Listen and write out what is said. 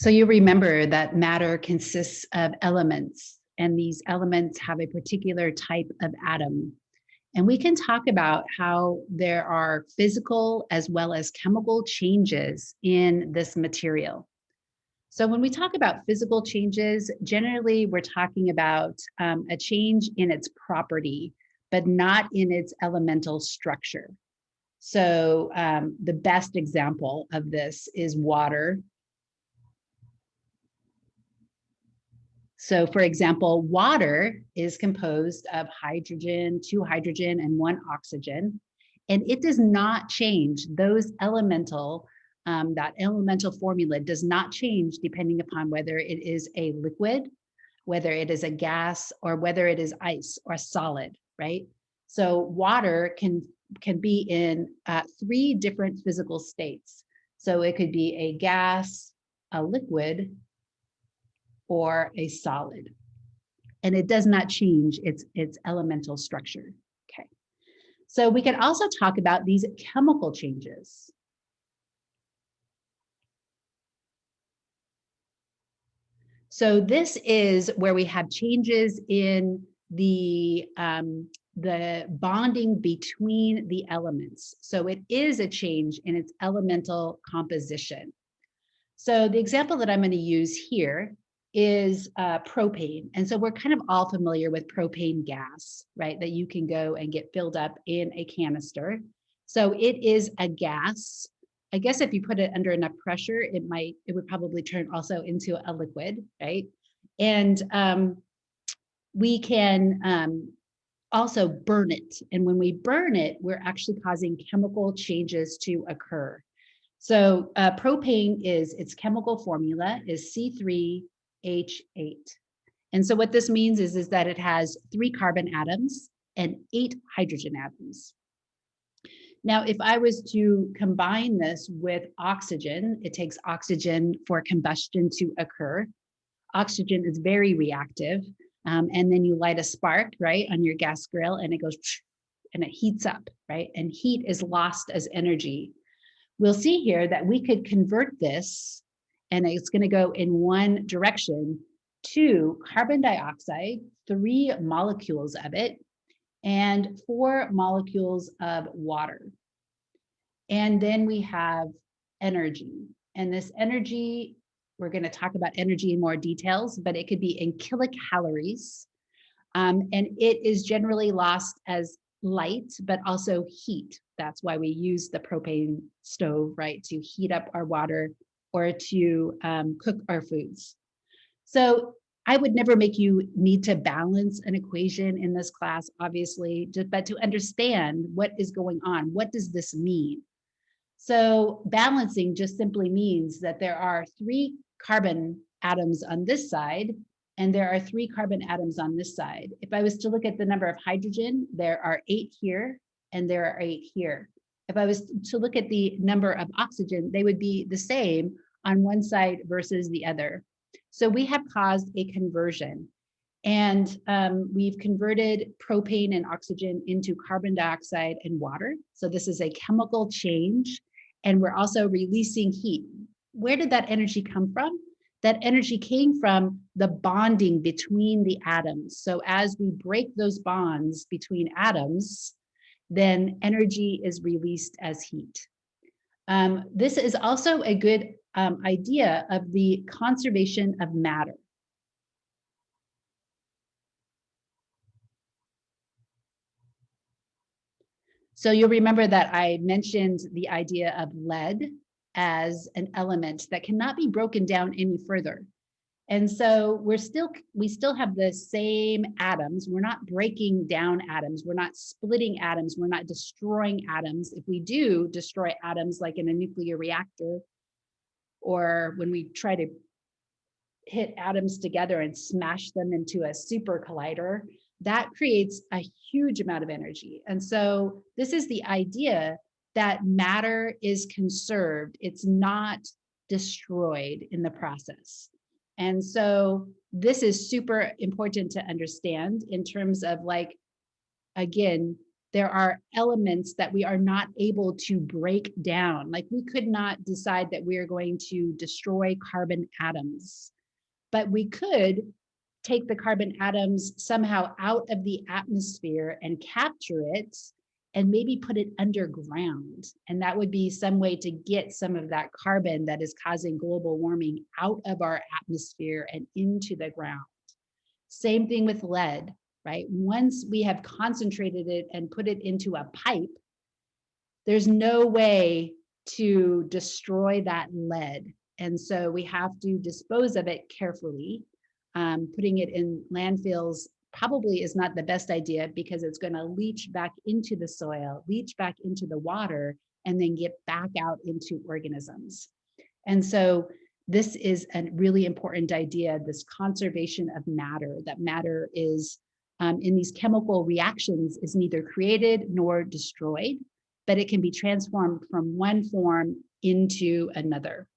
So you remember that matter consists of elements, and these elements have a particular type of atom. And we can talk about how there are physical as well as chemical changes in this material. So when we talk about physical changes, generally we're talking about a change in its property, but not in its elemental structure. So the best example of this is water. So for example, water is composed of hydrogen, 2 hydrogen, and 1 oxygen. And it does not change those that elemental formula does not change depending upon whether it is a liquid, whether it is a gas, or whether it is ice or solid, right? So water can be in 3 different physical states. So it could be a gas, a liquid, or a solid, and it does not change its elemental structure. Okay, so we can also talk about these chemical changes. So this is where we have changes in the bonding between the elements. So it is a change in its elemental composition. So the example that I'm going to use here is propane. And so we're kind of all familiar with propane gas, right? That you can go and get filled up in a canister. So it is a gas. I guess if you put it under enough pressure, it would probably turn also into a liquid, right? And we can also burn it. And when we burn it, we're actually causing chemical changes to occur. So propane its chemical formula is C3H8. And so what this means is that it has 3 carbon atoms and 8 hydrogen atoms. Now, if I was to combine this with oxygen, it takes oxygen for combustion to occur. Oxygen is very reactive. And then you light a spark, right, on your gas grill, and it goes and it heats up, right? And heat is lost as energy. We'll see here that we could convert this, and it's going to go in one direction, to carbon dioxide, 3 molecules of it, and 4 molecules of water. And then we have energy. And this energy, we're going to talk about energy in more details, but it could be in kilocalories. And it is generally lost as light, but also heat. That's why we use the propane stove, right, to heat up our water or to cook our foods. So I would never make you need to balance an equation in this class, obviously, but to understand what is going on. What does this mean? So balancing just simply means that there are 3 carbon atoms on this side, and there are 3 carbon atoms on this side. If I was to look at the number of hydrogen, there are 8 here, and there are 8 here. If I was to look at the number of oxygen, they would be the same on one side versus the other. So we have caused a conversion, and we've converted propane and oxygen into carbon dioxide and water. So this is a chemical change, and we're also releasing heat. Where did that energy come from? That energy came from the bonding between the atoms. So as we break those bonds between atoms, then energy is released as heat. This is also a good idea of the conservation of matter. So you'll remember that I mentioned the idea of lead as an element that cannot be broken down any further. And so we still have the same atoms. We're not breaking down atoms. We're not splitting atoms. We're not destroying atoms. If we do destroy atoms, like in a nuclear reactor, or when we try to hit atoms together and smash them into a super collider, that creates a huge amount of energy. And so this is the idea that matter is conserved. It's not destroyed in the process. And so this is super important to understand in terms of, like, again, there are elements that we are not able to break down. Like we could not decide that we are going to destroy carbon atoms, but we could take the carbon atoms somehow out of the atmosphere and capture it and maybe put it underground. And that would be some way to get some of that carbon that is causing global warming out of our atmosphere and into the ground. Same thing with lead, right? Once we have concentrated it and put it into a pipe, there's no way to destroy that lead. And so we have to dispose of it carefully. Putting it in landfills probably is not the best idea because it's going to leach back into the soil, leach back into the water, and then get back out into organisms. And so this is a really important idea, this conservation of matter, that matter is in these chemical reactions is neither created nor destroyed, but it can be transformed from one form into another.